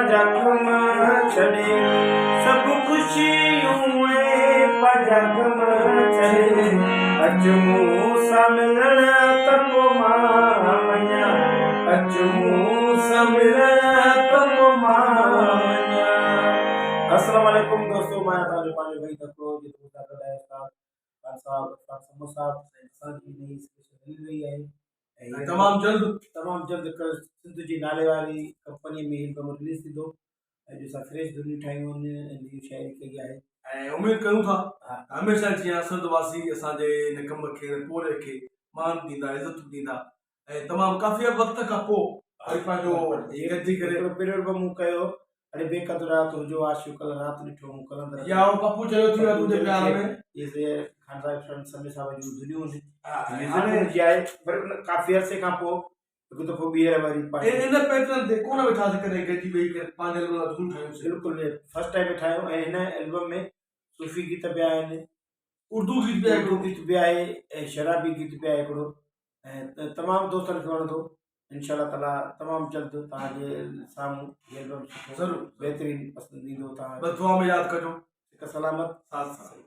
जख्म छड़े सब खुशियूं जख्म छड़े अचु मूं सां मिलण त पोइ मां वञा अचु मूं सां मिलण त पोइ मां वञा। अस्सलाम वालेकुम दोस्तों, मैं तव्हांजो पंहिंजो भाई तको जेको था ॿुधायो खान साहब समो साहब असांजी नई स्पेशल मिली रही आहे ऐं तमामु जल्द सिंध जी नाले वारी कंपनी में हिकु रिलीज़ थींदो ऐं जो असां फ्रेश धुनियूं ठाहियूं आहिनि ऐं नई शायरी कई आहे ऐं उमेद करूं था हमेशा जीअं सिंधवासी असांजे हिन कम खे पोरे खे मान ॾींदा इज़त ॾींदा ऐं तमामु काफ़ी वक़्त खां पोइ वरी पंहिंजो गॾिजी करे पीरियड बि मूं कयो अरे बेक़दर रात हुजो आशिक़ कल रात ॾिठो मूं कलंदर या पप्पू चयो थी वियो तुंहिंजे प्यार में ये खान साहब समी साहब जूं धुनियूं हाणे जी आहे पर काफ़ी अरसे खां पोइ हिकु दफ़ो ॿीहर वरी इन पैटर्न ते कोन वेठासीं कॾहिं गॾिजी वेही करे पंहिंजे लाइ धुन ठाहियूं। बिल्कुलु फर्स्ट टाइम ठाहियो ऐं हिन एल्बम में सूफ़ी गीत बि आहिनि, उर्दू गीत बि आहे, गीत बि आहे ऐं शराबी गीत बि आहे हिकिड़ो ऐं तमामु दोस्तनि खे वणंदो इंशाअल्लाह ताला तमामु जल्द तव्हांजे साम्हूं एल्बम ज़रूरु बहितरीनु पसंदि ईंदो। तव्हां दुआ में यादि कजो। हिकु सलामत साथ साथ